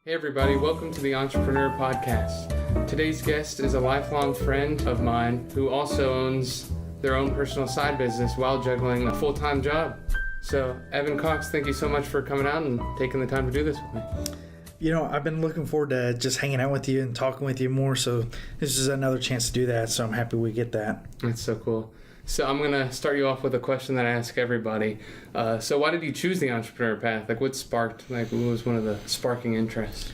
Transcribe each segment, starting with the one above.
Hey everybody, welcome to the Entrepreneur Podcast. Today's guest is a lifelong friend of mine who also owns their own personal side business while juggling a full-time job. So, Evan Cox, thank you so much for coming out and taking the time to do this with me. You know, I've been looking forward to just hanging out with you and talking with you more, so this is another chance to do that, so I'm happy we get that. That's so cool. So I'm going to start you off with a question that I ask everybody. So why did you choose the entrepreneur path? What what was one of the sparking interests?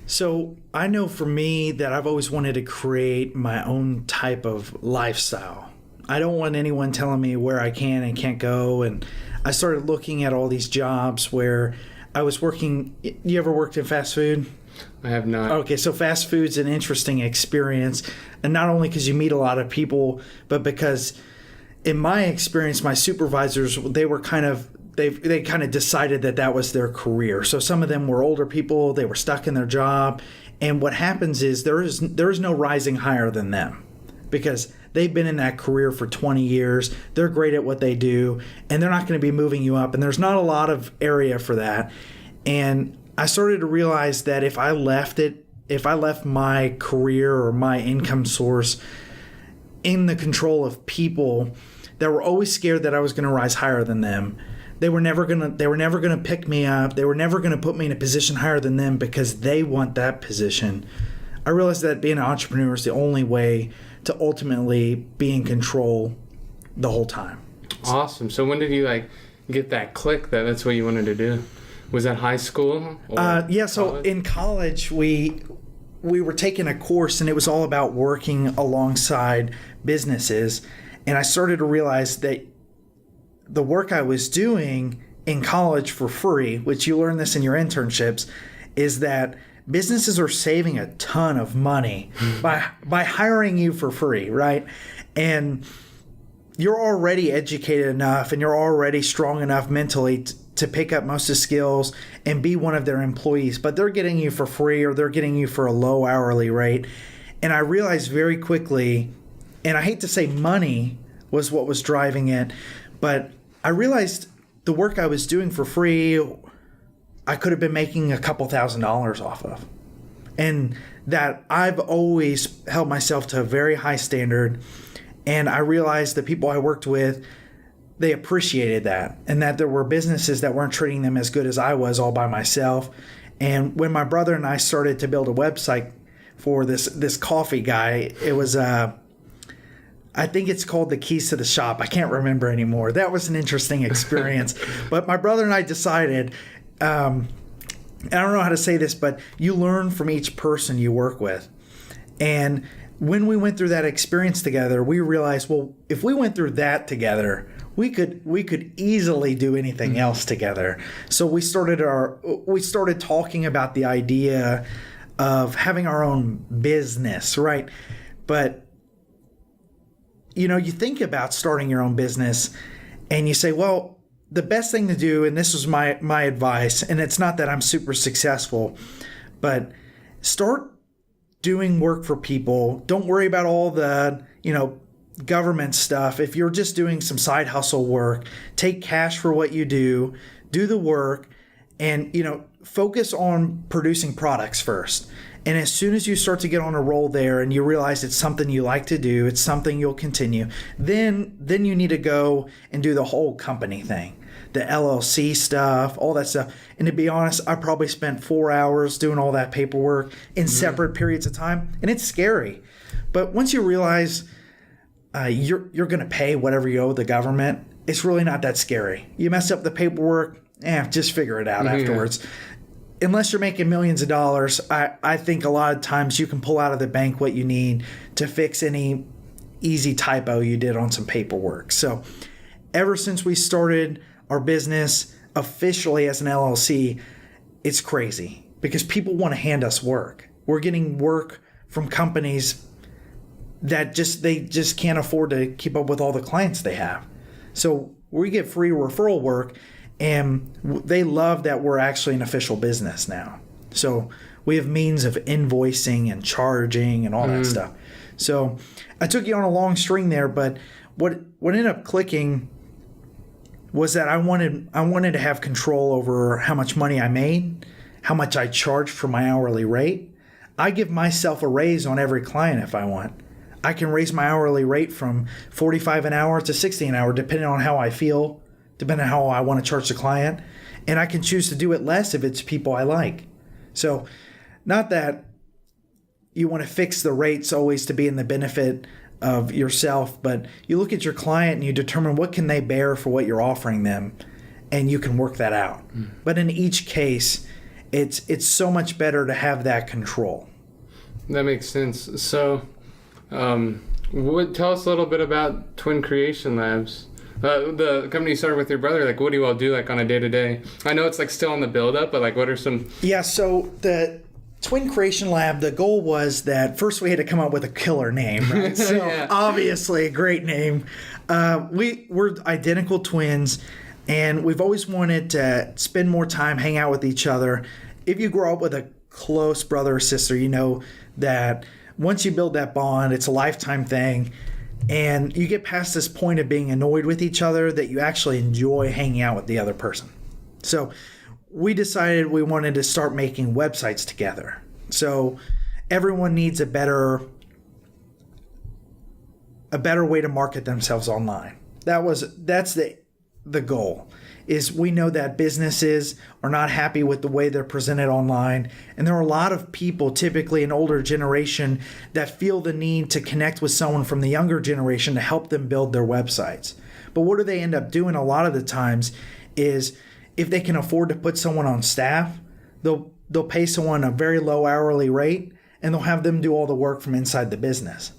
So I know for me that I've always wanted to create my own type of lifestyle. I don't want anyone telling me where I can and can't go, and I started looking at all these jobs where I was working. You ever worked in fast food? I have not. Okay, so fast food's an interesting experience, and not only because you meet a lot of people, but because in my experience, my supervisors, they kind of decided that was their career. So some of them were older people, they were stuck in their job, and what happens is there is no rising higher than them because they've been in that career for 20 years. They're great at what they do, and they're not going to be moving you up, and there's not a lot of area for that. And I started to realize that if I left my career or my income source in the control of people that were always scared that I was going to rise higher than them, they were never going to pick me up. They were never going to put me in a position higher than them because they want that position. I realized that being an entrepreneur is the only way to ultimately be in control the whole time. Awesome. So when did you get that click that that's what you wanted to do? Was that high school? Yeah. So in college, we were taking a course and it was all about working alongside businesses. And I started to realize that the work I was doing in college for free, which you learn this in your internships, is that businesses are saving a ton of money by hiring you for free, right? And you're already educated enough and you're already strong enough mentally to pick up most of the skills and be one of their employees, but they're getting you for free or they're getting you for a low hourly rate. And I realized very quickly, and I hate to say money was what was driving it, but I realized the work I was doing for free, I could have been making a couple $1,000s off of. And that I've always held myself to a very high standard. And I realized the people I worked with, they appreciated that, and that there were businesses that weren't treating them as good as I was all by myself. And when my brother and I started to build a website for this coffee guy, it was I think it's called The Keys to the Shop. I can't remember anymore. That was an interesting experience. But my brother and I decided, I don't know how to say this, but you learn from each person you work with. And when we went through that experience together, we realized, well, if we went through that together, we could easily do anything else together. So we started talking about the idea of having our own business, right? But you think about starting your own business and you say, well, the best thing to do, and this was my advice, and it's not that I'm super successful, but start doing work for people. Don't worry about all the, government stuff. If you're just doing some side hustle work, take cash for what you do the work, and, focus on producing products first. And as soon as you start to get on a roll there and you realize it's something you like to do, it's something you'll continue, then you need to go and do the whole company thing, the LLC stuff, all that stuff. And to be honest, I probably spent 4 hours doing all that paperwork in separate periods of time, and it's scary. But once you realize you're going to pay whatever you owe the government, it's really not that scary. You mess up the paperwork, just figure it out afterwards. Unless you're making millions of dollars, I think a lot of times you can pull out of the bank what you need to fix any easy typo you did on some paperwork. So ever since we started our business officially as an LLC, it's crazy because people want to hand us work. We're getting work from companies that they just can't afford to keep up with all the clients they have. So we get free referral work, and they love that we're actually an official business now. So we have means of invoicing and charging and all that stuff. So I took you on a long string there, but what ended up clicking was that I wanted to have control over how much money I made, how much I charge for my hourly rate, I give myself a raise on every client if I want. I can raise my hourly rate from 45 an hour to 60 an hour, depending on how I feel, depending on how I want to charge the client. And I can choose to do it less if it's people I like. So not that you want to fix the rates always to be in the benefit of yourself, but you look at your client and you determine what can they bear for what you're offering them, and you can work that out. But in each case, it's so much better to have that control. That makes sense. So, tell us a little bit about Twin Creation Labs. The company you started with your brother, like what do you all do like on a day-to-day? I know it's like still on the build-up, but like what are some... Yeah, so the Twin Creation Lab, the goal was that first we had to come up with a killer name, right? So Yeah. Obviously a great name. We're identical twins, and we've always wanted to spend more time, hang out with each other. If you grow up with a close brother or sister, you know that once you build that bond, it's a lifetime thing. And you get past this point of being annoyed with each other that you actually enjoy hanging out with the other person. So we decided we wanted to start making websites together. So everyone needs a better way to market themselves online. That's the goal. Is we know that businesses are not happy with the way they're presented online. And there are a lot of people, typically an older generation, that feel the need to connect with someone from the younger generation to help them build their websites. But what do they end up doing a lot of the times is if they can afford to put someone on staff, they'll pay someone a very low hourly rate and they'll have them do all the work from inside the business.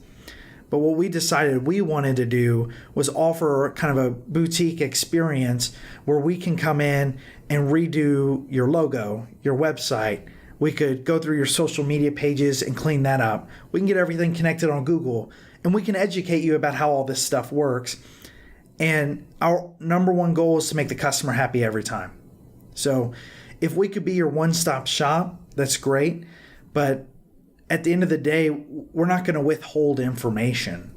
But what we decided we wanted to do was offer kind of a boutique experience where we can come in and redo your logo, your website. We could go through your social media pages and clean that up. We can get everything connected on Google, and we can educate you about how all this stuff works. And our number one goal is to make the customer happy every time. So if we could be your one-stop shop, that's great. But at the end of the day, we're not going to withhold information.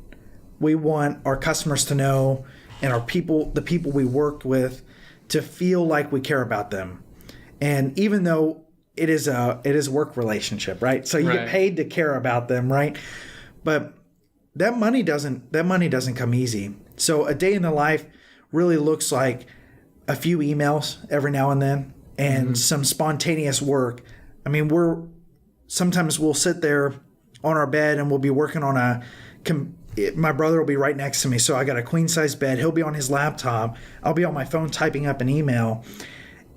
We want our customers to know, and the people we work with, to feel like we care about them. And even though it is a work relationship, right? So you get paid to care about them, right? But that money doesn't come easy. So a day in the life really looks like a few emails every now and then and some spontaneous work. I mean, sometimes we'll sit there on our bed and we'll be working on my brother will be right next to me. So I got a queen size bed. He'll be on his laptop. I'll be on my phone typing up an email,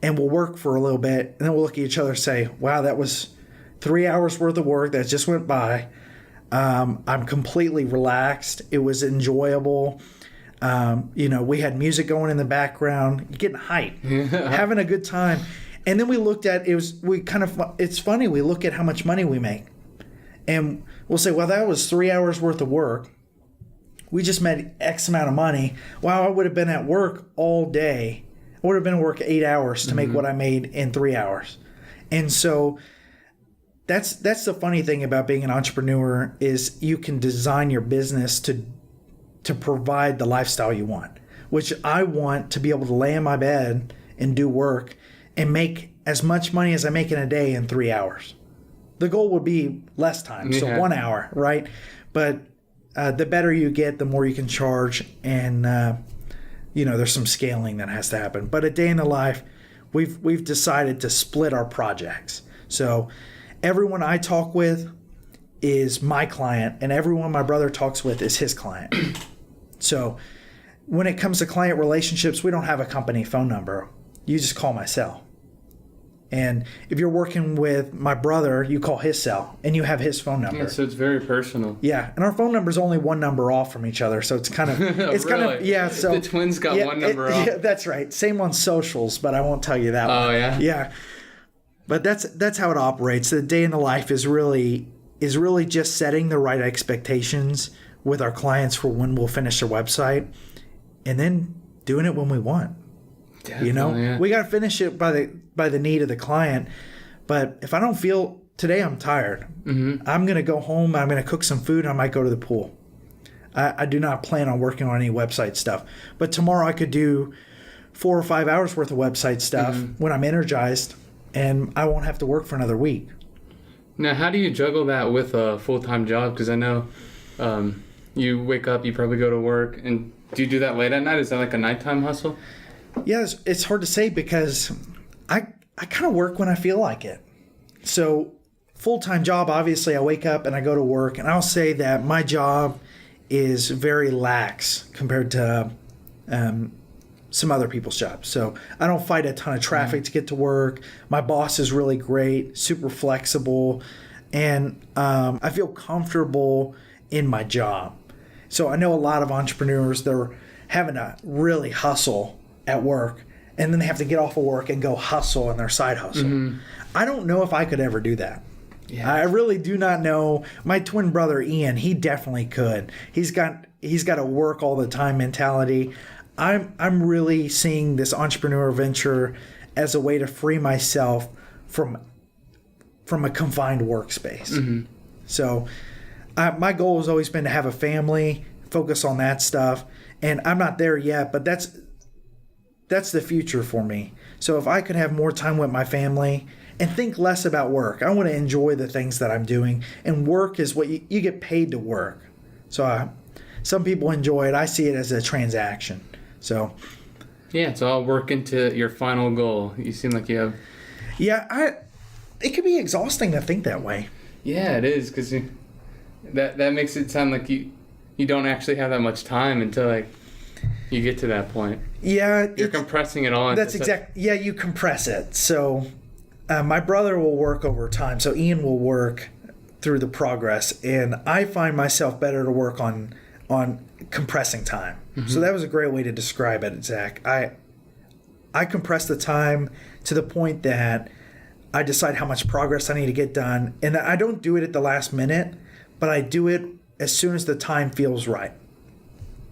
and we'll work for a little bit. And then we'll look at each other and say, wow, that was 3 hours worth of work that just went by. I'm completely relaxed. It was enjoyable. We had music going in the background, getting hype, having a good time. And then we looked at it's funny, we look at how much money we make. And we'll say, well, that was 3 hours worth of work. We just made X amount of money. Wow, I would have been at work all day. I would have been at work 8 hours to make what I made in 3 hours. And so that's the funny thing about being an entrepreneur is you can design your business to provide the lifestyle you want, which I want to be able to lay in my bed and do work and make as much money as I make in a day in 3 hours. The goal would be less time, so 1 hour, right? But the better you get, the more you can charge, and there's some scaling that has to happen. But a day in the life, we've decided to split our projects. So everyone I talk with is my client, and everyone my brother talks with is his client. So when it comes to client relationships, we don't have a company phone number. You just call my cell. And if you're working with my brother, you call his cell and you have his phone number. Yeah, so it's very personal. Yeah, and our phone number is only one number off from each other, so it's kind of So the twins got one number off. Yeah, that's right. Same on socials, but I won't tell you that one. Oh yeah. Yeah, but that's how it operates. The day in the life is really just setting the right expectations with our clients for when we'll finish their website, and then doing it when we want. Definitely, we got to finish it by the need of the client. But if I don't feel today, I'm tired. I'm going to go home. I'm going to cook some food. I might go to the pool. I do not plan on working on any website stuff. But tomorrow I could do 4 or 5 hours worth of website stuff when I'm energized, and I won't have to work for another week. Now, how do you juggle that with a full-time job? Because I know you wake up, you probably go to work, and do you do that late at night? Is that like a nighttime hustle? Yeah, it's hard to say because I kind of work when I feel like it. So full-time job, obviously I wake up and I go to work, and I'll say that my job is very lax compared to some other people's jobs. So I don't fight a ton of traffic to get to work. My boss is really great, super flexible, and I feel comfortable in my job. So I know a lot of entrepreneurs, they're having to really hustle at work, and then they have to get off of work and go hustle in their side hustle. Mm-hmm. I don't know if I could ever do that. Yeah. I really do not know. My twin brother Ian, he definitely could. He's got a work all the time mentality. I'm really seeing this entrepreneur venture as a way to free myself from a confined workspace. Mm-hmm. So my goal has always been to have a family, focus on that stuff, and I'm not there yet, but that's the future for me. So if I could have more time with my family and think less about work, I want to enjoy the things that I'm doing, and work is what you get paid to work. So some people enjoy it. I see it as a transaction. So yeah, it's all working to your final goal. You seem like you have. Yeah, it can be exhausting to think that way. Yeah, it is, because that makes it sound like you don't actually have that much time until like you get to that point. Yeah, you're compressing it all. That's exact. Yeah, you compress it. So my brother will work overtime. So Ian will work through the progress, and I find myself better to work on compressing time. Mm-hmm. So that was a great way to describe it, Zach. I compress the time to the point that I decide how much progress I need to get done, and I don't do it at the last minute, but I do it as soon as the time feels right.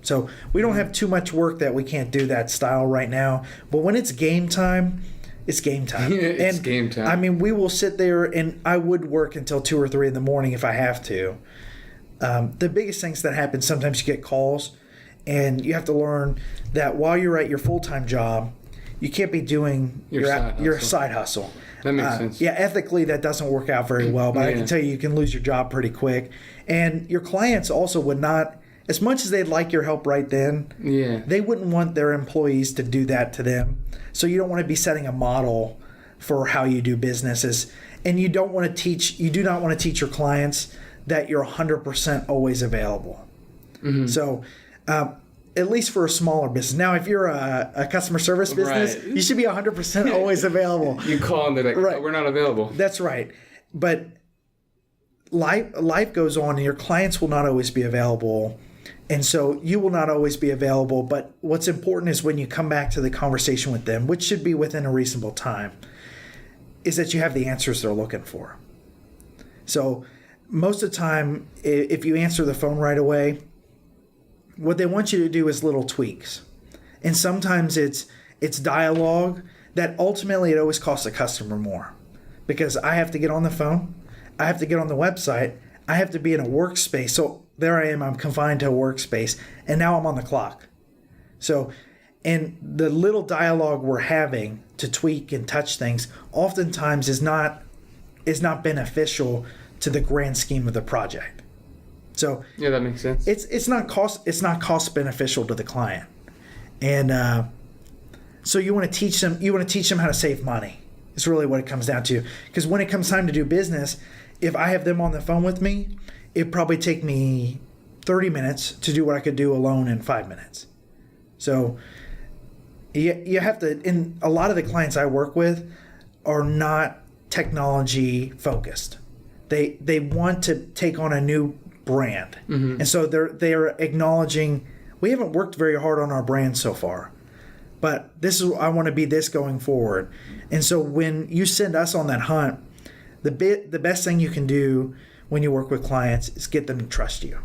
So we don't have too much work that we can't do that style right now, but when it's game time, it's game time. It's game time. I mean, we will sit there, and I would work until 2 or 3 in the morning if I have to. The biggest things that happen, sometimes you get calls, and you have to learn that while you're at your full-time job, you can't be doing your side hustle. That makes sense. Yeah, ethically that doesn't work out very well, but I can tell you can lose your job pretty quick. And your clients also would not, as much as they'd like your help right then, they wouldn't want their employees to do that to them. So you don't want to be setting a model for how you do businesses. And you do not want to teach your clients that you're 100% always available. Mm-hmm. So at least for a smaller business. Now, if you're a customer service business, you should be 100% always available. You call and they're like, oh, we're not available. That's right. But life goes on, and your clients will not always be available. And so you will not always be available. But what's important is when you come back to the conversation with them, which should be within a reasonable time, is that you have the answers they're looking for. So most of the time, if you answer the phone right away, what they want you to do is little tweaks. And sometimes it's dialogue that ultimately it always costs the customer more. Because I have to get on the phone, I have to get on the website, I have to be in a workspace. So there I am, I'm confined to a workspace, and now I'm on the clock. So, and the little dialogue we're having to tweak and touch things oftentimes is not beneficial to the grand scheme of the project. So yeah, that makes sense. It's not cost beneficial to the client, and so you want to teach them how to save money. It's really what it comes down to. Because when it comes time to do business, if I have them on the phone with me, it'd probably take me 30 minutes to do what I could do alone in 5 minutes. So you have to. And a lot of the clients I work with are not technology focused. They want to take on a new brand. Mm-hmm. And so they're acknowledging we haven't worked very hard on our brand so far, but I want to be this going forward. And so when you send us on that hunt, the best thing you can do when you work with clients is get them to trust you.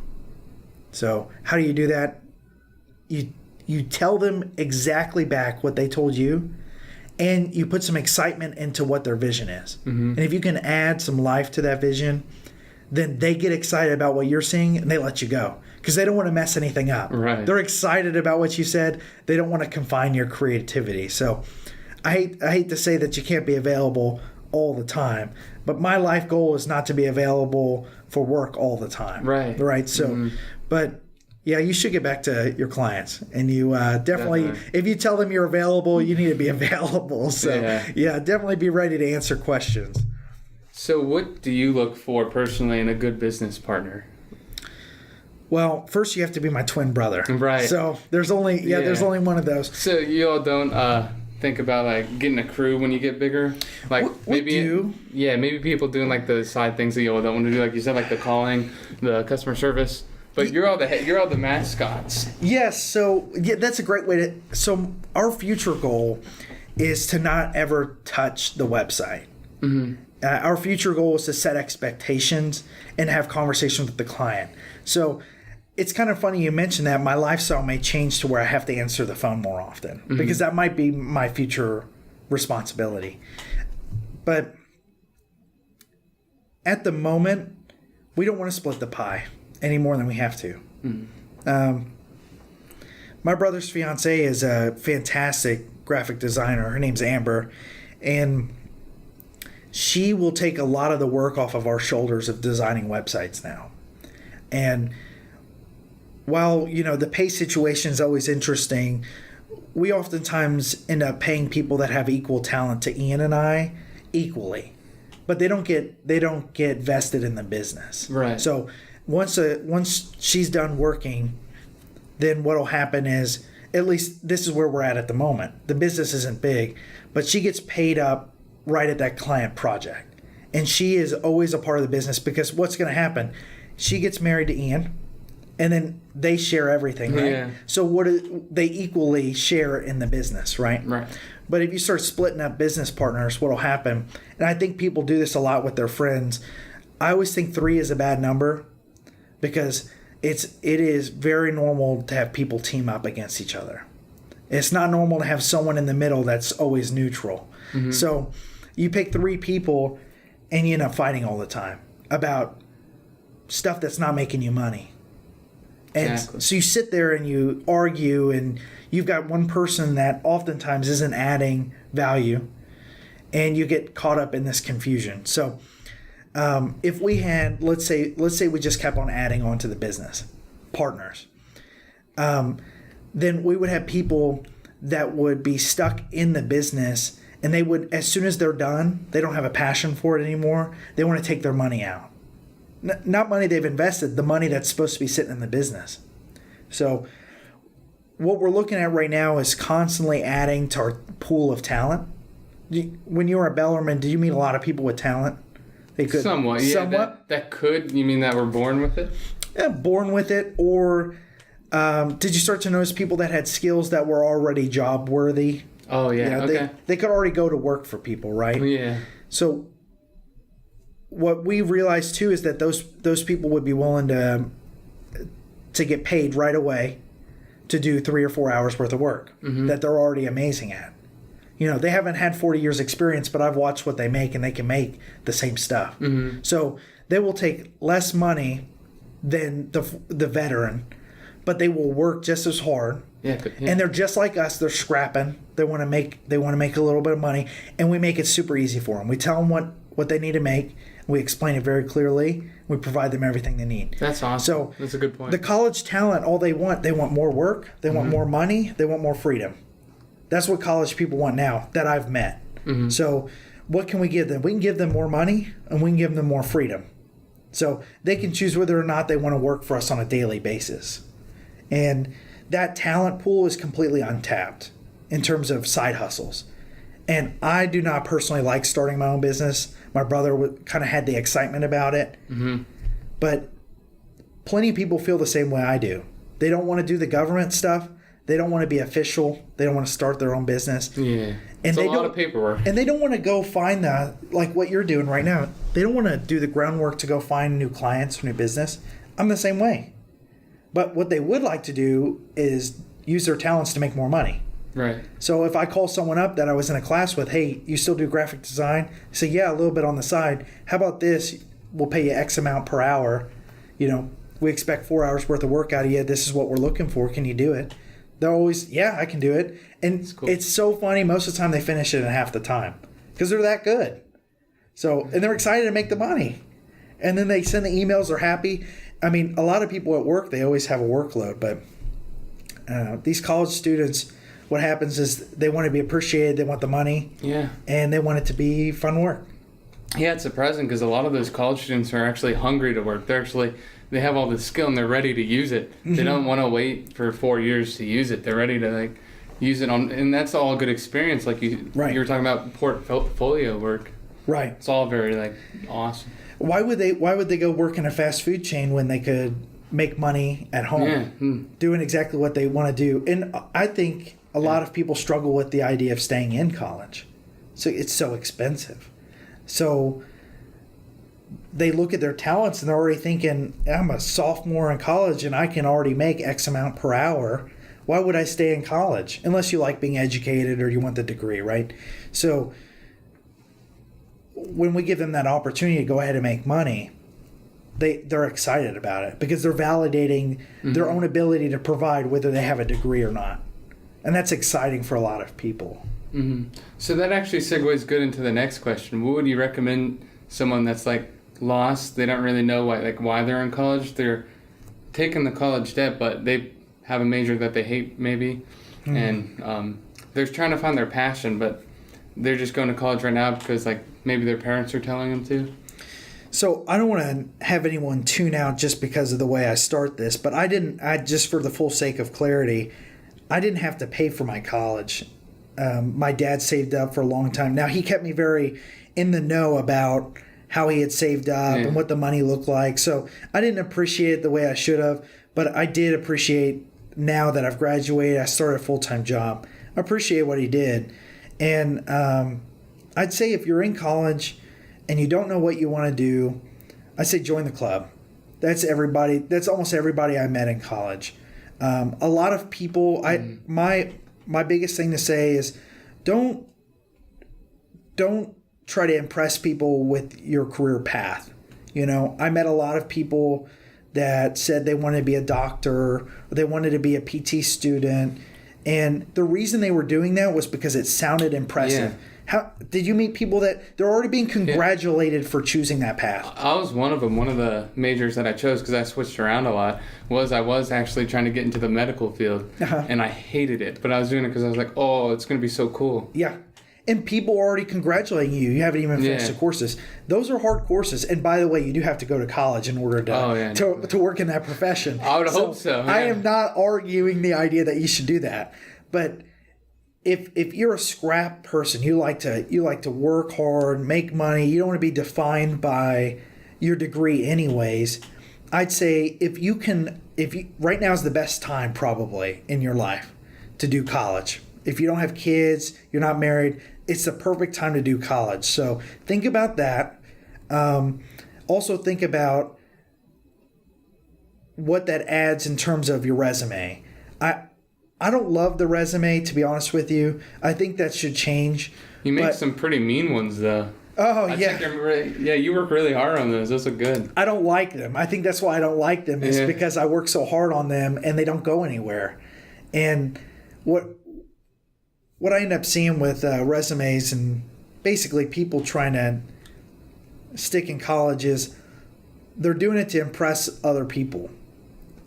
So how do you do that? You tell them exactly back what they told you, and you put some excitement into what their vision is. Mm-hmm. And if you can add some life to that vision, then they get excited about what you're seeing and they let you go because they don't want to mess anything up. Right. They're excited about what you said. They don't want to confine your creativity. So I hate to say that you can't be available all the time, but my life goal is not to be available for work all the time. Right. So, but yeah, you should get back to your clients, and you definitely, if you tell them you're available, you need to be available. So yeah, definitely be ready to answer questions. So what do you look for personally in a good business partner? Well, first you have to be my twin brother. Right. So there's only one of those. So you all don't think about like getting a crew when you get bigger? Like maybe people doing like the side things that you all don't want to do, like you said, like the calling, the customer service. But you're all the mascots. Yes. So yeah, that's a great way to. So our future goal is to not ever touch the website. Our future goal is to set expectations and have conversations with the client. So it's kind of funny you mentioned that. My lifestyle may change to where I have to answer the phone more often because that might be my future responsibility. But at the moment, we don't want to split the pie any more than we have to. My brother's fiance is a fantastic graphic designer. Her name's Amber, and she will take a lot of the work off of our shoulders of designing websites now. And while, the pay situation is always interesting, we oftentimes end up paying people that have equal talent to Ian and I equally, but they don't get vested in the business. Right. So once she's done working, then what'll happen is, at least this is where we're at the moment. The business isn't big, but she gets paid up right at that client project. And she is always a part of the business because what's going to happen? She gets married to Ian, and then they share everything, right? Yeah. So they equally share in the business, right? Right. But if you start splitting up business partners, what'll happen? And I think people do this a lot with their friends. I always think 3 is a bad number because it is very normal to have people team up against each other. It's not normal to have someone in the middle that's always neutral. So you pick 3 people and you end up fighting all the time about stuff that's not making you money. And exactly. So you sit there and you argue, and you've got one person that oftentimes isn't adding value, and you get caught up in this confusion. So if we had, let's say we just kept on adding on to the business partners, then we would have people that would be stuck in the business, and they would, as soon as they're done, they don't have a passion for it anymore. They want to take their money out. Not money they've invested, the money that's supposed to be sitting in the business. So what we're looking at right now is constantly adding to our pool of talent. When you were at Bellarmine, did you meet a lot of people with talent? They could somewhat. That could. You mean that were born with it? Yeah, born with it. Or did you start to notice people that had skills that were already job worthy? Oh yeah. Okay. They could already go to work for people, right? Yeah. So what we realized too is that those people would be willing to get paid right away to do 3 or 4 hours worth of work that they're already amazing at. They haven't had 40 years experience, but I've watched what they make, and they can make the same stuff. So they will take less money than the veteran, but they will work just as hard. Yeah. And they're just like us. They're scrapping. They want to make a little bit of money, and we make it super easy for them. We tell them what they need to make. We explain it very clearly. We provide them everything they need. That's awesome. So that's a good point. The college talent, all they want more work. They want more money. They want more freedom. That's what college people want now that I've met. So what can we give them? We can give them more money, and we can give them more freedom. So they can choose whether or not they want to work for us on a daily basis. And that talent pool is completely untapped in terms of side hustles. And I do not personally like starting my own business. My brother kind of had the excitement about it. But plenty of people feel the same way I do. They don't want to do the government stuff. They don't want to be official. They don't want to start their own business. Yeah. And it's a lot of paperwork. And they don't want to go find like what you're doing right now. They don't want to do the groundwork to go find new clients or new business. I'm the same way. But what they would like to do is use their talents to make more money. Right. So if I call someone up that I was in a class with, hey, you still do graphic design? I say, yeah, a little bit on the side. How about this? We'll pay you X amount per hour. We expect 4 hours worth of work out of you. This is what we're looking for. Can you do it? They're always, yeah, I can do it. And cool. it's so funny. Most of the time they finish it in half the time because they're that good. So, and they're excited to make the money. And then they send the emails, they're happy. I mean, a lot of people at work, they always have a workload, but these college students, what happens is they want to be appreciated, they want the money, and they want it to be fun work. Yeah, it's surprising because a lot of those college students are actually hungry to work. They have all the skill and they're ready to use it. Mm-hmm. They don't want to wait for 4 years to use it. They're ready to use it on, and that's all good experience. Like you were talking about portfolio work. Right. It's all very awesome. Why would they go work in a fast food chain when they could make money at home, doing exactly what they want to do? And I think a lot of people struggle with the idea of staying in college. So it's so expensive. So they look at their talents and they're already thinking, I'm a sophomore in college and I can already make X amount per hour. Why would I stay in college? Unless you like being educated or you want the degree, right? So when we give them that opportunity to go ahead and make money, they're excited about it because they're validating their own ability to provide whether they have a degree or not. And that's exciting for a lot of people. Mm-hmm. So that actually segues good into the next question. What would you recommend someone that's lost? They don't really know why they're in college. They're taking the college debt, but they have a major that they hate maybe, and they're trying to find their passion, but they're just going to college right now because maybe their parents are telling them to. So I don't want to have anyone tune out just because of the way I start this, but I just for the full sake of clarity, I didn't have to pay for my college. My dad saved up for a long time. Now, he kept me very in the know about how he had saved up and what the money looked like. So I didn't appreciate it the way I should have, but I did appreciate now that I've graduated, I started a full-time job. I appreciate what he did. And I'd say if you're in college and you don't know what you want to do, I'd say join the club. That's everybody. That's almost everybody I met in college. A lot of people, my biggest thing to say is don't try to impress people with your career path. I met a lot of people that said they wanted to be a doctor or they wanted to be a PT student. And the reason they were doing that was because it sounded impressive. Yeah. How did you meet people that they're already being congratulated for choosing that path? I was one of them. One of the majors that I chose, because I switched around a lot, was I was actually trying to get into the medical field, and I hated it. But I was doing it because I was like, oh, it's going to be so cool. Yeah. And people are already congratulating you. You haven't even finished the courses. Those are hard courses. And by the way, you do have to go to college in order to work in that profession. I would hope so. Yeah. I am not arguing the idea that you should do that. But if you're a scrap person, you like to work hard, make money, you don't want to be defined by your degree anyways, I'd say if you right now is the best time probably in your life to do college. If you don't have kids, you're not married, it's the perfect time to do college. So think about that. Also think about what that adds in terms of your resume. I don't love the resume, to be honest with you. I think that should change. You make some pretty mean ones, though. Oh, yeah. You work really hard on those. Those are good. I don't like them. I think that's why I don't like them is because I work so hard on them and they don't go anywhere. And what I end up seeing with resumes and basically people trying to stick in college is they're doing it to impress other people.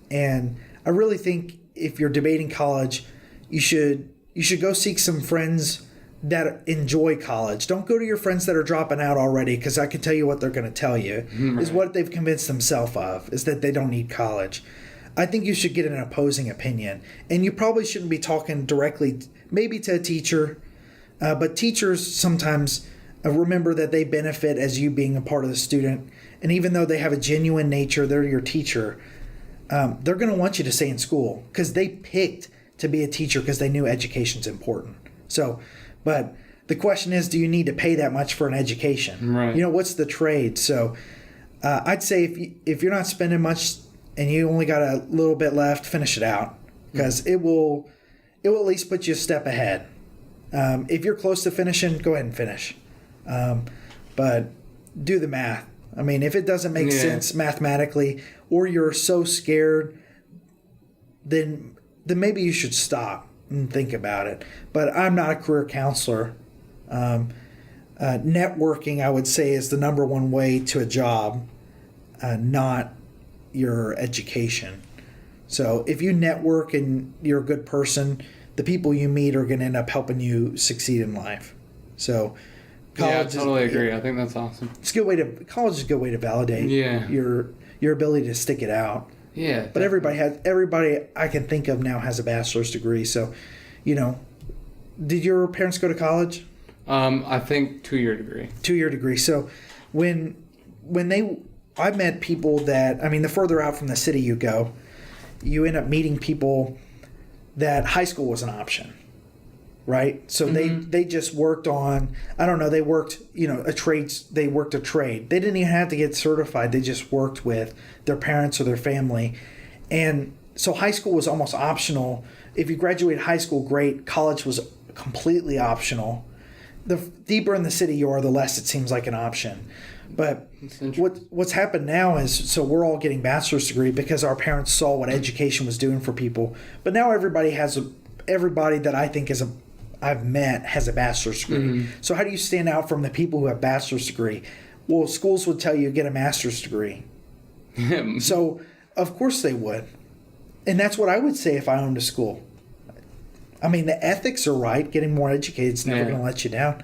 And I really think if you're debating college, you should go seek some friends that enjoy college. Don't go to your friends that are dropping out already, because I can tell you what they're going to tell you is what they've convinced themselves of, is that they don't need college. I think you should get an opposing opinion. And you probably shouldn't be talking directly, maybe to a teacher, but teachers sometimes remember that they benefit as you being a part of the student. And even though they have a genuine nature, they're your teacher, they're going to want you to stay in school because they picked to be a teacher because they knew education's important. So, but the question is, do you need to pay that much for an education? Right. What's the trade? So I'd say if you're not spending much and you only got a little bit left, finish it out because it will at least put you a step ahead. If you're close to finishing, go ahead and finish. But do the math. I mean, if it doesn't make sense mathematically or you're so scared, then then maybe you should stop and think about it. But I'm not a career counselor. Networking, I would say, is the number one way to a job, not your education. So if you network and you're a good person, the people you meet are going to end up helping you succeed in life. So college, I totally agree. I think that's awesome. College is a good way to validate your ability to stick it out. Yeah. But everybody I can think of now has a bachelor's degree. So, did your parents go to college? I think 2-year degree. 2-year degree. So I've met people that, the further out from the city you go, you end up meeting people that high school was an option, right? So they just worked on, they worked, a trade. They worked a trade. They didn't even have to get certified. They just worked with their parents or their family. And so high school was almost optional. If you graduated high school, great. College was completely optional. The deeper in the city you are, the less it seems like an option. But what's happened now is, so we're all getting bachelor's degree because our parents saw what education was doing for people. But now everybody that I think I've met has a bachelor's degree. Mm-hmm. So how do you stand out from the people who have bachelor's degree? Well, schools would tell you get a master's degree. So of course they would. And that's what I would say if I owned a school. The ethics are right. Getting more educated is never going to let you down.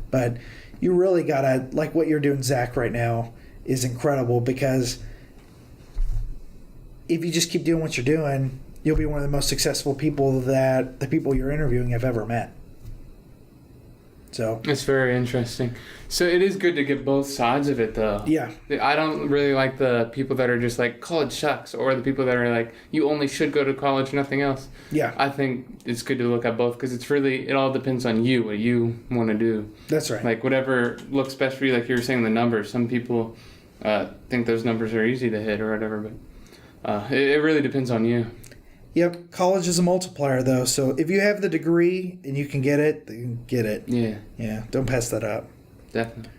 But you really got to, like what you're doing, Zach, right now is incredible, because if you just keep doing what you're doing, you'll be one of the most successful people that the people you're interviewing have ever met. So it's very interesting. So it is good to get both sides of it, though. Yeah. I don't really like the people that are just like, college sucks, or the people that are like, you only should go to college, nothing else. Yeah. I think it's good to look at both, because it all depends on you, what you want to do. That's right. Like whatever looks best for you, like you were saying, the numbers. Some people think those numbers are easy to hit or whatever, but it really depends on you. Yep, college is a multiplier, though. So if you have the degree and you can get it, then get it. Yeah. Yeah, don't pass that up. Definitely.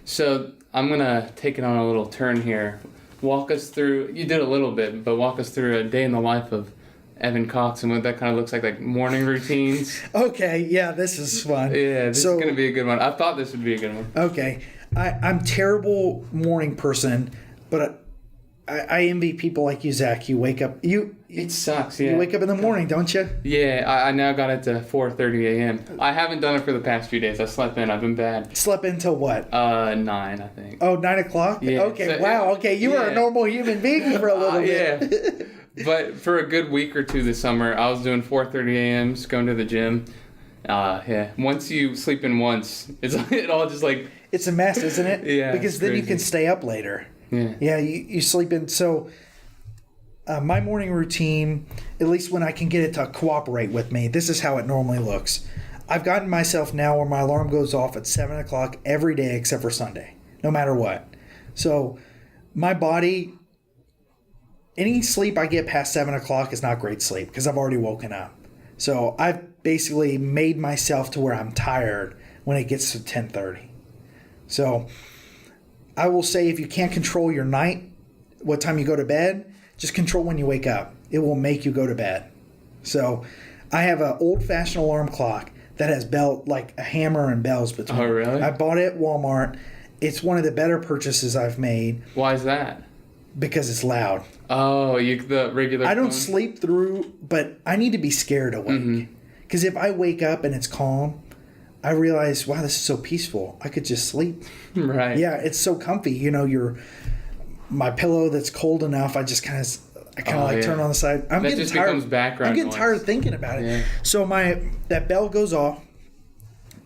So I'm going to take it on a little turn here. Walk us through, you did a little bit, but walk us through a day in the life of Evan Cox and what that kind of looks like morning routines. Okay, yeah, this is fun. Yeah, this is going to be a good one. I thought this would be a good one. Okay. I'm a terrible morning person, but I envy people like you, Zach. You wake up. It sucks, yeah. You wake up in the morning, don't you? Yeah, I now got it to 4:30 a.m. I haven't done it for the past few days. I slept in. I've been bad. Slept until what? 9, I think. Oh, 9 o'clock? Yeah. Okay, so, wow. Okay, you were a normal human being for a little bit. Yeah. But for a good week or two this summer, I was doing 4:30 a.m.s, going to the gym. Yeah. Once you sleep in once, it all just like... It's a mess, isn't it? Yeah. Because then you can stay up later. Yeah. Yeah, you sleep in. So my morning routine, at least when I can get it to cooperate with me, this is how it normally looks. I've gotten myself now where my alarm goes off at 7 o'clock every day except for Sunday, no matter what. So my body, any sleep I get past 7 o'clock is not great sleep because I've already woken up. So I've basically made myself to where I'm tired when it gets to 10:30. So I will say, if you can't control your night, what time you go to bed, just control when you wake up. It will make you go to bed. So I have an old-fashioned alarm clock that has like a hammer and bells between. Oh, really? I bought it at Walmart. It's one of the better purchases I've made. Why is that? Because it's loud. Oh, the regular I don't phone? sleep through, but I need to be scared awake. Because if I wake up and it's calm, I realize, wow, this is so peaceful. I could just sleep. Right. Yeah, it's so comfy. My pillow that's cold enough, I kind of turn on the side. That just becomes background I'm getting noise. tired of thinking about it. Yeah. So that bell goes off,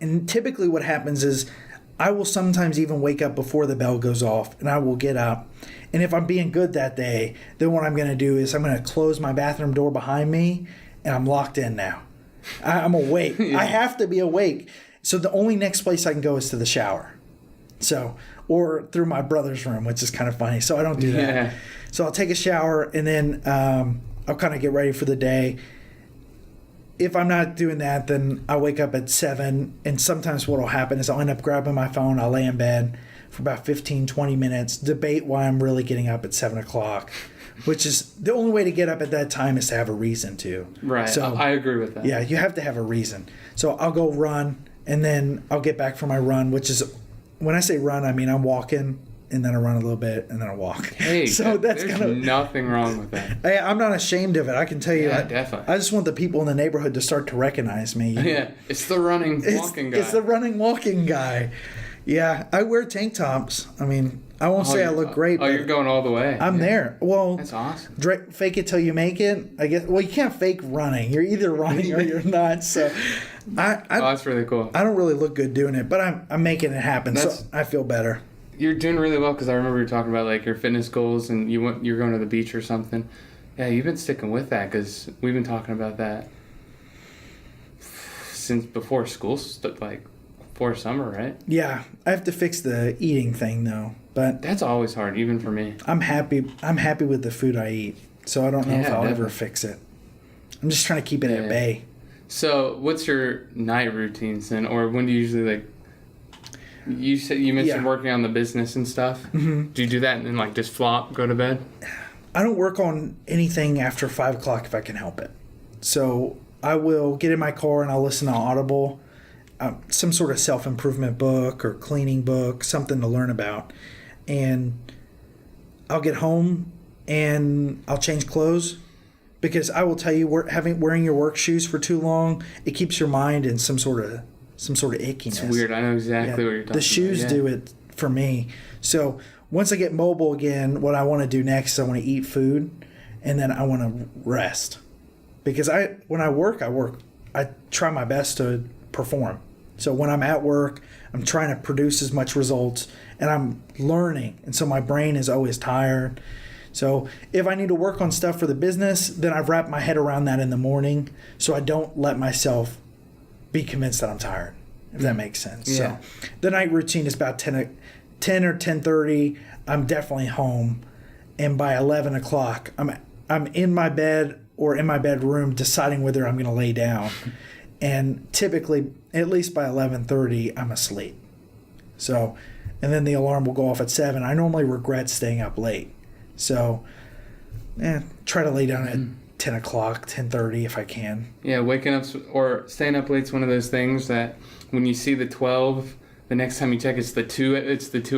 and typically what happens is I will sometimes even wake up before the bell goes off, and I will get up. And if I'm being good that day, then what I'm going to do is I'm going to close my bathroom door behind me, and I'm locked in now. I'm awake. Yeah. I have to be awake. So the only next place I can go is to the shower. Or through my brother's room, which is kind of funny. So I don't do that. Yeah. So I'll take a shower, and then I'll kind of get ready for the day. If I'm not doing that, then I wake up at 7, and sometimes what will happen is I'll end up grabbing my phone, I'll lay in bed for about 15, 20 minutes, debate why I'm really getting up at 7 o'clock. which is the only way to get up at that time is to have a reason to. Right. So I agree with that. yeah, you have to have a reason. So I'll go run, and then I'll get back from my run, which is, when I say run, I mean I'm walking, and then I run a little bit, and then I walk. Hey, so that's there's kind of nothing wrong with that. Hey, I'm not ashamed of it. I can tell you. Yeah, definitely. I just want the people in the neighborhood to start to recognize me. Yeah, it's the running, walking guy. It's the running, walking guy. Yeah, I wear tank tops. I mean, I won't say I look great, Oh, but you're going all the way. I'm there. Well, That's awesome. fake it till you make it. I guess. Well, you can't fake running. You're either running or you're not. So, Oh, that's really cool. I don't really look good doing it, but I'm making it happen. So I feel better. You're doing really well because I remember you were talking about like your fitness goals and you're going to the beach or something. Yeah, you've been sticking with that because we've been talking about that since before school, like before summer, right? Yeah, I have to fix the eating thing though, but That's always hard, even for me. I'm happy. I'm happy with the food I eat, so I don't know if Yeah, I'll ever definitely. fix it. I'm just trying to keep it Yeah. at bay. So, what's your night routines then, or when do you usually like? You said you mentioned Yeah. working on the business and stuff. Mm-hmm. Do you do that and then like just flop, go to bed? I don't work on anything after 5 o'clock if I can help it. So I will get in my car and I'll listen to Audible, some sort of self-improvement book or cleaning book, something to learn about. And I'll get home and I'll change clothes, because I will tell you, wearing your work shoes for too long, it keeps your mind in some sort of ickiness. It's weird. I know exactly what you're talking about. The shoes do it for me. So once I get mobile again, what I want to do next is I want to eat food, and then I want to rest. Because when I work, I try my best to perform. So when I'm at work, I'm trying to produce as much results, and I'm learning, and so my brain is always tired. So if I need to work on stuff for the business, then I've wrapped my head around that in the morning, so I don't let myself be convinced that I'm tired, if that makes sense. Yeah. So the night routine is about 10 or 10:30. I'm definitely home, and by 11 o'clock, I'm in my bed or in my bedroom deciding whether I'm going to lay down. And typically, at least by 11:30, I'm asleep. So, and then the alarm will go off at 7. I normally regret staying up late. So, try to lay down at 10 o'clock, 10:30 if I can. Yeah, waking up or staying up late's one of those things that when you see the 12, the next time you check it's the 2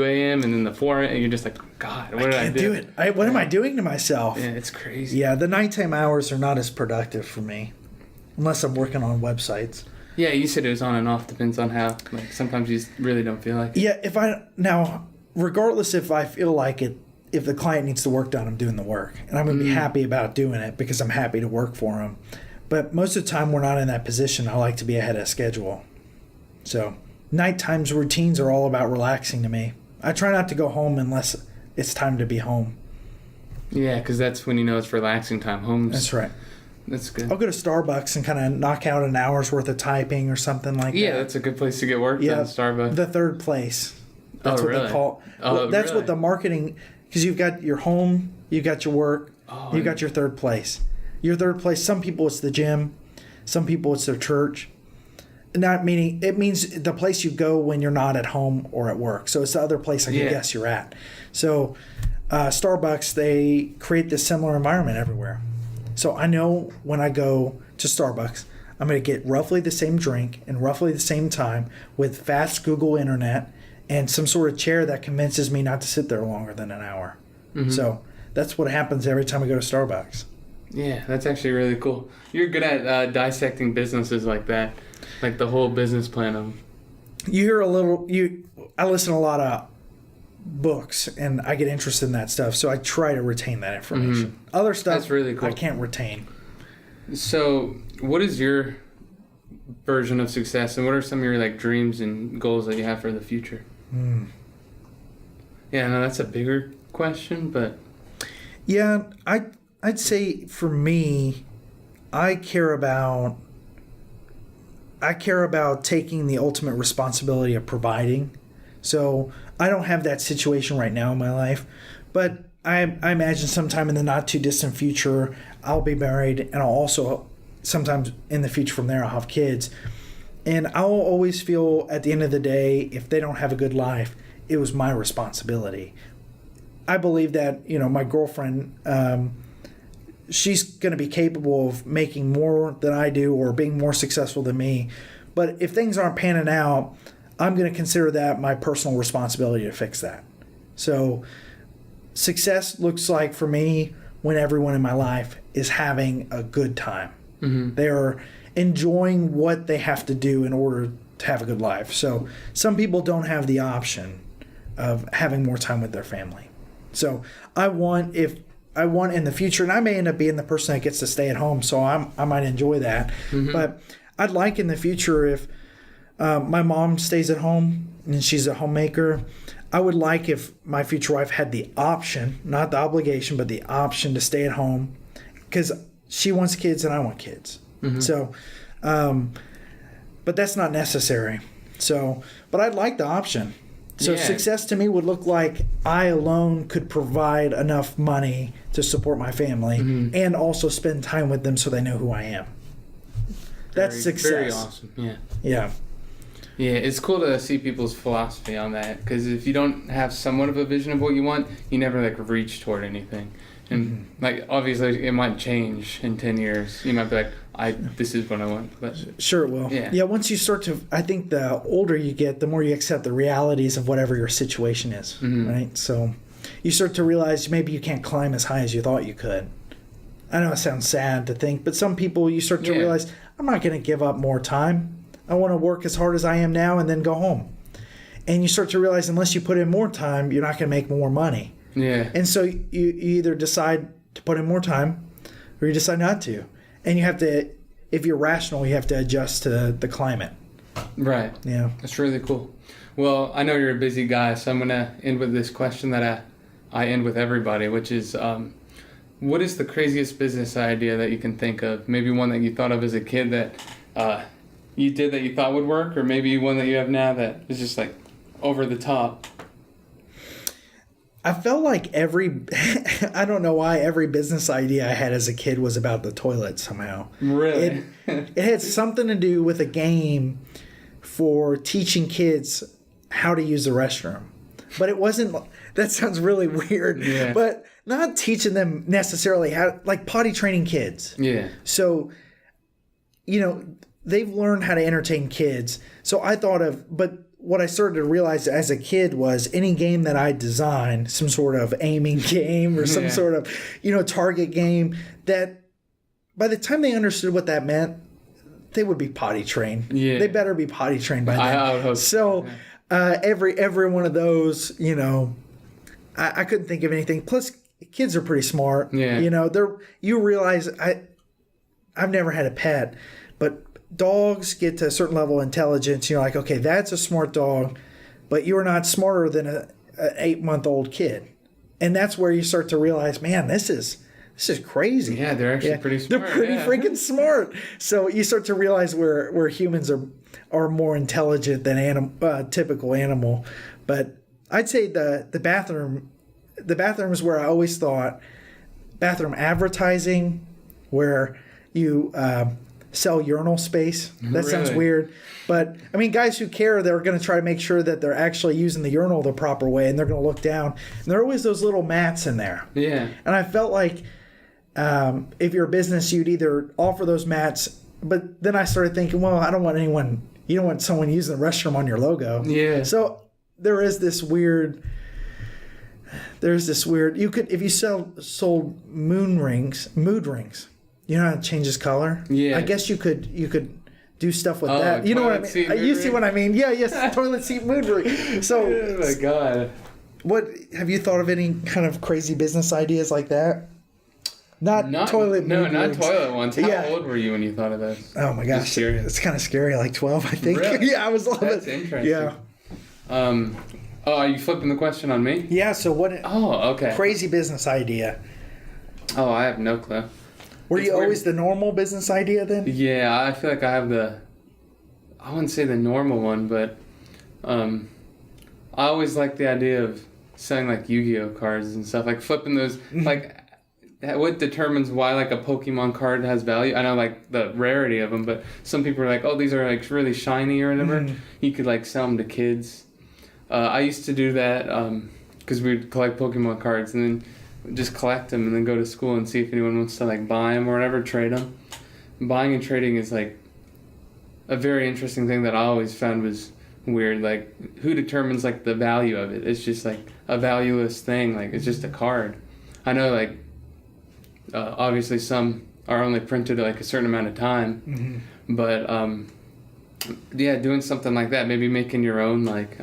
a.m. and then the 4 a.m. and you're just like, God, what did I Can't do? do it. What am I doing to myself? Yeah, it's crazy. Yeah, the nighttime hours are not as productive for me, unless I'm working on websites. Yeah, you said it was on and off. Depends on how. Like sometimes you really don't feel like it. Yeah, regardless if I feel like it, if the client needs the work done, I'm doing the work. And I'm going to be happy about doing it because I'm happy to work for them. But most of the time we're not in that position. I like to be ahead of schedule. So nighttime's routines are all about relaxing to me. I try not to go home unless it's time to be home. Yeah, because that's when you know it's relaxing time. Home's. That's right. That's good. I'll go to Starbucks and kind of knock out an hour's worth of typing or something like that. Yeah, that's a good place to get work done, Starbucks. The third place. That's Oh, what really? they call. Oh, that's really? what the marketing. Because you've got your home, you've got your work, you've got your third place. Your third place. Some people it's the gym, some people it's their church. Not meaning it means the place you go when you're not at home or at work. So it's the other place I guess you're at. So Starbucks, they create this similar environment everywhere. So I know when I go to Starbucks, I'm going to get roughly the same drink in roughly the same time with fast Google internet and some sort of chair that convinces me not to sit there longer than an hour. Mm-hmm. So that's what happens every time I go to Starbucks. Yeah, that's actually really cool. You're good at dissecting businesses like that, like the whole business plan of. You hear I listen to a lot of books and I get interested in that stuff, so I try to retain that information. Mm-hmm. Other stuff that's really cool. I can't retain. So, what is your version of success, and what are some of your like dreams and goals that you have for the future? Yeah, no, that's a bigger question, but yeah, I'd say for me, I care about taking the ultimate responsibility of providing. So I don't have that situation right now in my life, but I imagine sometime in the not too distant future, I'll be married, and I'll also sometimes in the future from there I'll have kids. And I'll always feel at the end of the day, if they don't have a good life, it was my responsibility. I believe that, my girlfriend, she's going to be capable of making more than I do or being more successful than me. But if things aren't panning out, I'm going to consider that my personal responsibility to fix that. So success looks like for me when everyone in my life is having a good time. Mm-hmm. They're enjoying what they have to do in order to have a good life. So some people don't have the option of having more time with their family. So I want in the future, and I may end up being the person that gets to stay at home, so I might enjoy that. Mm-hmm. But I'd like in the future if my mom stays at home and she's a homemaker, I would like if my future wife had the option, not the obligation, but the option to stay at home because she wants kids and I want kids. Mm-hmm. So, but that's not necessary. So, but I'd like the option. So success to me would look like I alone could provide enough money to support my family and also spend time with them so they know who I am. That's success. Very awesome. Yeah. Yeah. Yeah, it's cool to see people's philosophy on that because if you don't have somewhat of a vision of what you want, you never reach toward anything. And obviously it might change in 10 years. You might be like, this is what I want. But sure it will. Yeah, once you start to, I think the older you get, the more you accept the realities of whatever your situation is, right? So you start to realize maybe you can't climb as high as you thought you could. I know it sounds sad to think, but some people you start to realize, I'm not going to give up more time. I want to work as hard as I am now and then go home. And you start to realize unless you put in more time, you're not going to make more money. Yeah. And so you either decide to put in more time or you decide not to. And you have to, if you're rational, you have to adjust to the climate. Right. Yeah. That's really cool. Well, I know you're a busy guy, so I'm going to end with this question that I end with everybody, which is what is the craziest business idea that you can think of? Maybe one that you thought of as a kid that you did that you thought would work, or maybe one that you have now that is just over the top. I felt like I don't know why every business idea I had as a kid was about the toilet somehow. Really? It had something to do with a game for teaching kids how to use the restroom. But it wasn't, that sounds really weird, but not teaching them necessarily how, potty training kids. Yeah. So, they've learned how to entertain kids. So I thought but what I started to realize as a kid was any game that I designed, some sort of aiming game or some sort of, target game, that by the time they understood what that meant, they would be potty trained. Yeah. They better be potty trained by then. I would hope so. Every one of those, I couldn't think of anything. Plus, kids are pretty smart. Yeah. You realize I've never had a pet, but dogs get to a certain level of intelligence. You're like, okay, that's a smart dog, but you're not smarter than an 8-month-old kid. And that's where you start to realize, man, this is crazy. Yeah, they're actually pretty smart. They're pretty freaking smart. So you start to realize where humans are more intelligent than typical animal. But I'd say the bathroom is where I always thought bathroom advertising, where you sell urinal space. That sounds weird. But, I mean, guys who care, they're going to try to make sure that they're actually using the urinal the proper way, and they're going to look down. And there are always those little mats in there. Yeah. And I felt like if you're a business, you'd either offer those mats, but then I started thinking, well, you don't want someone using the restroom on your logo. Yeah. So there's this weird, you could, if you sold mood rings, you know how it changes color? Yeah. I guess you could do stuff with that. You know what I mean? You see what I mean? Yeah, yes, toilet seat mood ring. So, oh my God. What have you thought of any kind of crazy business ideas like that? Not toilet mood not rings. toilet ones. How old were you when you thought of this? Oh my gosh. It's kind of scary, like 12, I think. Really? Yeah, I was 11. That's interesting. Yeah. Are you flipping the question on me? Yeah, so what okay. Crazy business idea. Oh, I have no clue. Were you always the normal business idea then? Yeah, I feel like I have I wouldn't say the normal one, but I always liked the idea of selling Yu-Gi-Oh cards and stuff, flipping those, what determines why a Pokemon card has value? I know the rarity of them, but some people are like, oh, these are really shiny or whatever. You could sell them to kids. I used to do that because we'd collect Pokemon cards and then just collect them and then go to school and see if anyone wants to like buy them or whatever, trade them. Buying and trading is like a very interesting thing that I always found was weird. Like, who determines like the value of it? It's just like a valueless thing. Like, it's just a card. I know, like, obviously some are only printed like a certain amount of time, but yeah, doing something like that, maybe making your own like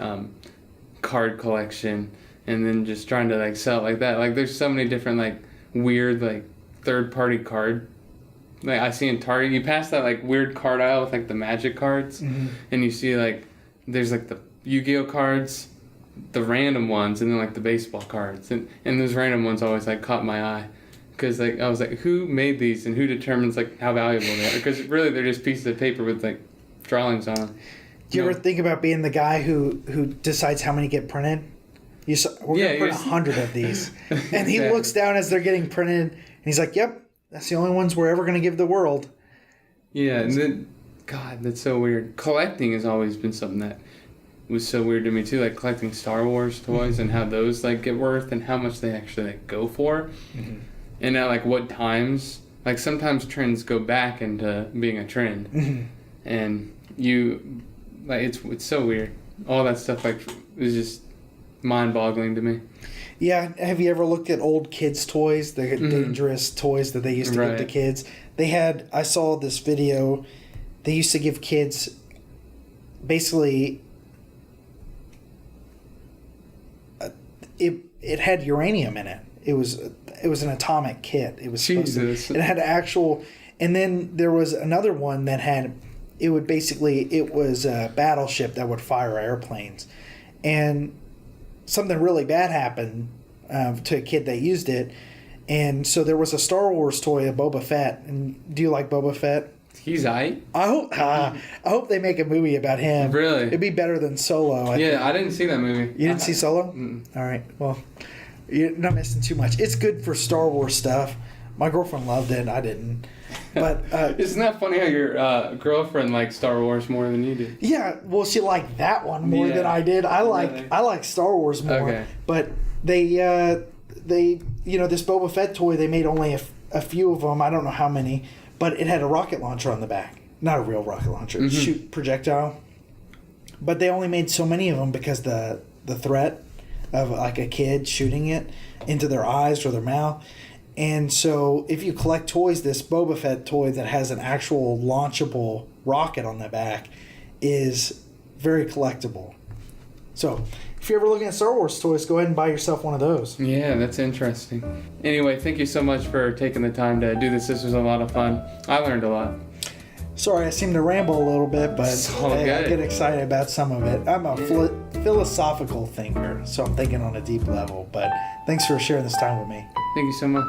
card collection and then just trying to like sell it like that. Like, there's so many different like weird like third-party card. Like, I see in Target, you pass that like weird card aisle with like the Magic cards, and you see like there's like the Yu-Gi-Oh cards, the random ones, and then like the baseball cards, and those random ones always like caught my eye, because like I was like, who made these and who determines like how valuable they are? Because really they're just pieces of paper with like drawings on them. Do you ever think about being the guy who decides how many get printed? We're gonna print 100 of these, and he looks down as they're getting printed, and he's like, "Yep, that's the only ones we're ever gonna give the world." Yeah, and then, God, that's so weird. Collecting has always been something that was so weird to me too, like collecting Star Wars toys and how those like get worth and how much they actually like go for, and at like what times. Like, sometimes trends go back into being a trend, and you like it's so weird. All that stuff like is just mind-boggling to me. Yeah, have you ever looked at old kids' toys, the dangerous toys that they used to give to kids? I saw this video, they used to give kids basically, it had uranium in it. It was an atomic kit. It was Jesus. It had actual, and then there was another one that had, it was a battleship that would fire airplanes. And something really bad happened to a kid that used it, and so there was a Star Wars toy of Boba Fett. And do you like Boba Fett? He's aight. I hope they make a movie about him. Really? It'd be better than Solo. I didn't see that movie. You didn't see Solo? All right. Well, you're not missing too much. It's good for Star Wars stuff. My girlfriend loved it. I didn't. But isn't that funny how your girlfriend liked Star Wars more than you did? Yeah, well, she liked that one more than I did. I like Star Wars more. Okay. But they this Boba Fett toy, they made only a few of them. I don't know how many, but it had a rocket launcher on the back. Not a real rocket launcher, shoot projectile. But they only made so many of them because the threat of like a kid shooting it into their eyes or their mouth. And so if you collect toys, this Boba Fett toy that has an actual launchable rocket on the back is very collectible. So if you're ever looking at Star Wars toys, go ahead and buy yourself one of those. Yeah, that's interesting. Anyway, thank you so much for taking the time to do this. This was a lot of fun. I learned a lot. Sorry, I seem to ramble a little bit, but I get excited about some of it. I'm a philosophical thinker, so I'm thinking on a deep level. But thanks for sharing this time with me. Thank you so much.